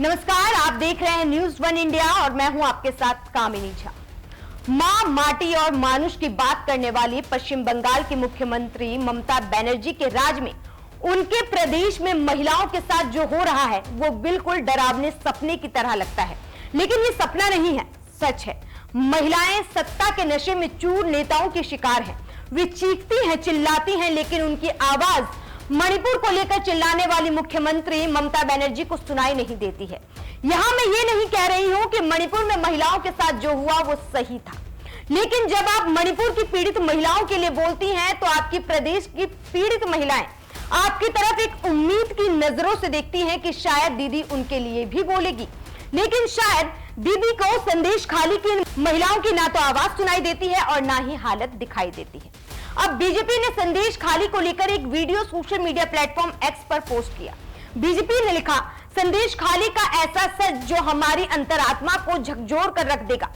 नमस्कार, आप देख रहे हैं न्यूज वन इंडिया और मैं हूं आपके साथ कामिनी झा। मां, माटी और मानुष की बात करने वाली पश्चिम बंगाल की मुख्यमंत्री ममता बनर्जी के राज में उनके प्रदेश में महिलाओं के साथ जो हो रहा है वो बिल्कुल डरावने सपने की तरह लगता है, लेकिन ये सपना नहीं है, सच है। महिलाएं सत्ता के नशे में चूर नेताओं की शिकार हैं। वे चीखती हैं, चिल्लाती हैं, लेकिन उनकी आवाज मणिपुर को लेकर चिल्लाने वाली मुख्यमंत्री ममता बनर्जी को सुनाई नहीं देती है। यहां मैं ये नहीं कह रही हूं कि मणिपुर में महिलाओं के साथ जो हुआ वो सही था, लेकिन जब आप मणिपुर की पीड़ित महिलाओं के लिए बोलती हैं तो आपकी प्रदेश की पीड़ित महिलाएं आपकी तरफ एक उम्मीद की नजरों से देखती हैं कि शायद दीदी उनके लिए भी बोलेगी, लेकिन शायद दीदी को संदेश खाली की महिलाओं की ना तो आवाज सुनाई देती है और ना ही हालत दिखाई देती है। अब बीजेपी ने संदेश खाली को लेकर एक video social media platform x पर पोस्ट किया। बीजेपी ने लिखा, संदेश खाली का ऐसा सच जो हमारी अंतरात्मा को झकझोर कर रख देगा।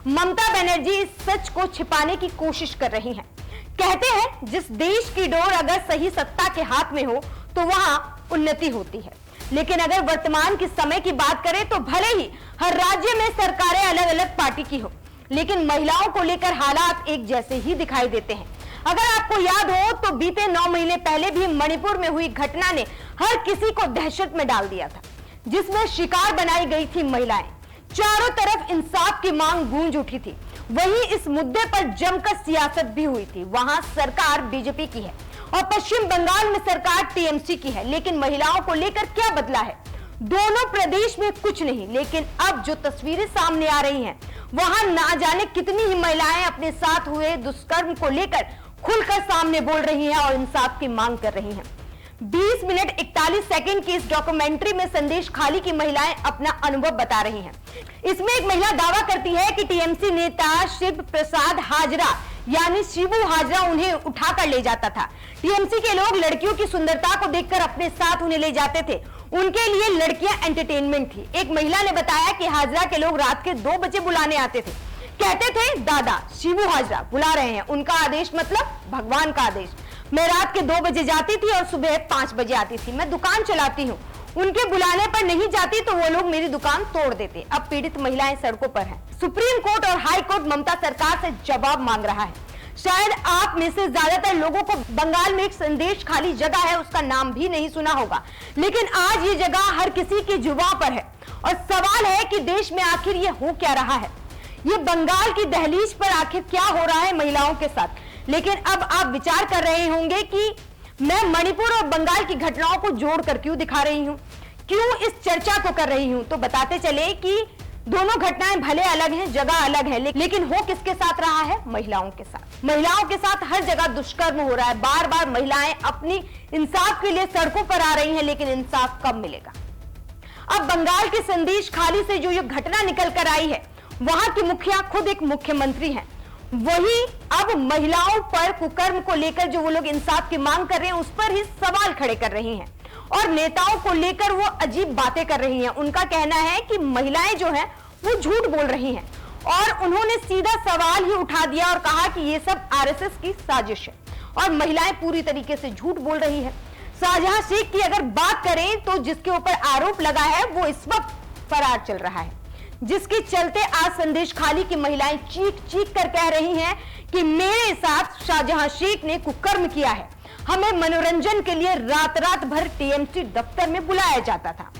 ममता बनर्जी इस सच को छिपाने की कोशिश कर रही हैं। कहते हैं, जिस देश की डोर अगर सही सत्ता के हाथ में हो तो वहां उन्नति होती है, लेकिन अगर वर्तमान के समय की बात करें तो भले ही हर राज्य में सरकारें अलग अलग पार्टी की हो, लेकिन महिलाओं को लेकर हालात एक जैसे ही दिखाई देते हैं। अगर आपको याद हो तो बीते 9 महीने पहले भी मणिपुर में हुई घटना ने हर किसी को दहशत में डाल दिया था, जिसमें शिकार बनाई गई थी महिलाएं। चारों तरफ इंसाफ की मांग गूंज उठी थी। वहीं इस मुद्दे पर जमकर सियासत भी हुई थी। वहां सरकार बीजेपी की है और पश्चिम बंगाल में सरकार टीएमसी की है, लेकिन महिलाओं को लेकर क्या बदला है? दोनों प्रदेश में कुछ नहीं, लेकिन अब जो तस्वीरें सामने आ रही हैं, वहां ना जाने कितनी ही महिलाएं अपने साथ हुए दुष्कर्म को लेकर खुलकर सामने बोल रही हैं और इंसाफ की मांग कर रही हैं। 20 मिनट 41 सेकंड की इस डॉक्यूमेंट्री में संदेश खाली की महिलाएं अपना अनुभव बता रही हैं। इसमें एक महिला दावा करती है कि टीएमसी नेता शिव प्रसाद हाजरा यानी शिबू हाजरा उन्हें उठाकर ले जाता था। टीएमसी के लोग लड़कियों की सुंदरता को देखकर अपने साथ उन्हें ले जाते थे। उनके लिए लड़कियां एंटरटेनमेंट थी। एक महिला ने बताया कि हाजरा के लोग रात के 2 बजे बुलाने आते थे। कहते थे, दादा शिबू हाजरा बुला रहे हैं, उनका आदेश मतलब भगवान का आदेश। मैं रात के 2 बजे जाती थी और सुबह 5 बजे आती थी। मैं दुकान चलाती हूँ, उनके बुलाने पर नहीं जाती तो वो लोग मेरी दुकान तोड़ देते। अब पीड़ित महिलाएं सड़कों पर हैं। सुप्रीम कोर्ट और हाई कोर्ट ममता सरकार से जवाब मांग रहा है। शायद आप में से ज्यादातर लोगों को बंगाल में एक संदेश खाली जगह है, उसका नाम भी नहीं सुना होगा, लेकिन आज ये जगह हर किसी की जुबान पर है और सवाल है कि देश में आखिर ये हो क्या रहा है। ये बंगाल की दहलीज पर आखिर क्या हो रहा है महिलाओं के साथ। लेकिन अब आप विचार कर रहे होंगे कि मैं मणिपुर और बंगाल की घटनाओं को जोड़कर क्यों दिखा रही हूं, क्यों इस चर्चा को कर रही हूं। तो बताते चले कि दोनों घटनाएं भले अलग हैं, जगह अलग है, लेकिन हो किसके साथ रहा है? महिलाओं के साथ। महिलाओं के साथ हर जगह दुष्कर्म हो रहा है। बार बार महिलाएं अपनी इंसाफ के लिए सड़कों पर आ रही हैं, लेकिन इंसाफ कब मिलेगा? अब बंगाल के संदेश खाली से जो ये घटना निकल कर आई है, वहां की मुखिया खुद एक मुख्यमंत्री हैं। वही अब महिलाओं पर कुकर्म को लेकर जो वो लोग इंसाफ की मांग कर रहे हैं, उस पर ही सवाल खड़े कर रही हैं और नेताओं को लेकर वो अजीब बातें कर रही हैं। उनका कहना है कि महिलाएं जो हैं वो झूठ बोल रही हैं और उन्होंने सीधा सवाल ही उठा दिया और कहा कि ये सब आरएसएस की साजिश है और महिलाएं पूरी तरीके से झूठ बोल रही है। शाहजहां शेख की अगर बात करें तो जिसके ऊपर आरोप लगा है वो इस वक्त फरार चल रहा है, जिसके चलते आज संदेश खाली की महिलाएं चीख चीख कर कह रही हैं कि मेरे साथ शाहजहां शेख ने कुकर्म किया है। हमें मनोरंजन के लिए रात रात भर टीएमसी दफ्तर में बुलाया जाता था,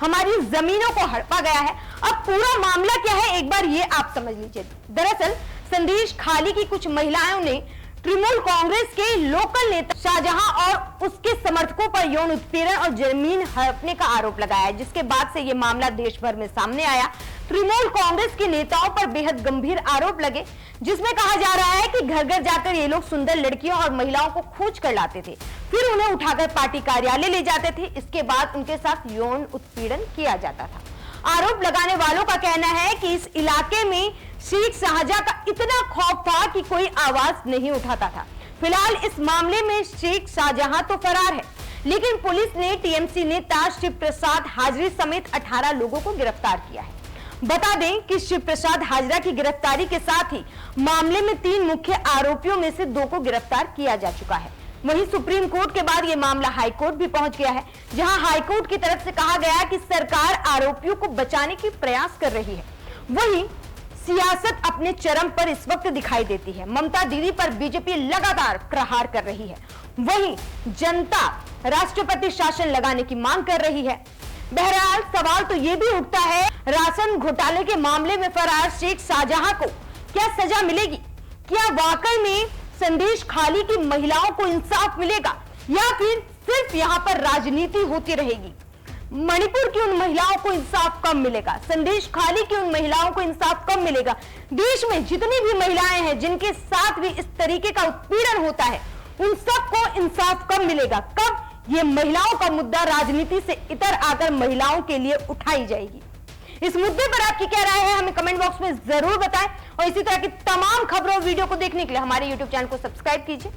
हमारी जमीनों को हड़पा गया है। अब पूरा मामला क्या है एक बार ये आप समझ लीजिए। दरअसल संदेश खाली की कुछ महिलाओं ने तृणमूल कांग्रेस के लोकल नेता शाहजहां और उसके समर्थकों पर यौन उत्पीड़न और जमीन हड़पने का आरोप लगाया, जिसके बाद से यह मामला देश भर में सामने आया। तृणमूल कांग्रेस के नेताओं पर बेहद गंभीर आरोप लगे, जिसमें कहा जा रहा है कि घर घर जाकर ये लोग सुंदर लड़कियों और महिलाओं को खोज कर लाते थे, फिर उन्हें उठाकर पार्टी कार्यालय ले जाते थे। इसके बाद उनके साथ यौन उत्पीड़न किया जाता था। आरोप लगाने वालों का कहना है कि इस इलाके में शेख शाहजहां का इतना खौफ था कि कोई आवाज नहीं उठाता था। फिलहाल इस मामले में शेख शाहजहां तो फरार है, लेकिन पुलिस ने टीएमसी नेता शिव प्रसाद हाजरी समेत 18 लोगों को गिरफ्तार किया है। बता दें कि शिव प्रसाद हाजरा की गिरफ्तारी के साथ ही मामले में 3 मुख्य आरोपियों में से 2 को गिरफ्तार किया जा चुका है। वहीं सुप्रीम कोर्ट के बाद यह मामला हाई कोर्ट भी पहुंच गया है, जहां हाई कोर्ट की तरफ से कहा गया कि सरकार आरोपियों को बचाने की प्रयास कर रही है। वहीं सियासत अपने चरम पर इस वक्त दिखाई देती है। ममता दीदी पर बीजेपी लगातार प्रहार कर रही है। वहीं जनता राष्ट्रपति शासन लगाने की मांग कर रही है। बहरहाल सवाल तो यह भी उठता है, राशन घोटाले के मामले में फरार शेख शाहजहां को क्या सजा मिलेगी? क्या वाकई में संदेश खाली की महिलाओं को इंसाफ मिलेगा या फिर सिर्फ यहां पर राजनीति होती रहेगी? मणिपुर की उन महिलाओं को इंसाफ कब मिलेगा? संदेश खाली की उन महिलाओं को इंसाफ कब मिलेगा? देश में जितनी भी महिलाएं हैं जिनके साथ भी इस तरीके का उत्पीड़न होता है, उन सबको इंसाफ कब मिलेगा? कब ये महिलाओं का मुद्दा राजनीति से इतर आकर महिलाओं के लिए उठाई जाएगी? इस मुद्दे पर आपकी क्या राय है, हमें कमेंट बॉक्स में जरूर बताएं और इसी तरह की तमाम खबरों और वीडियो को देखने के लिए हमारे YouTube चैनल को सब्सक्राइब कीजिए।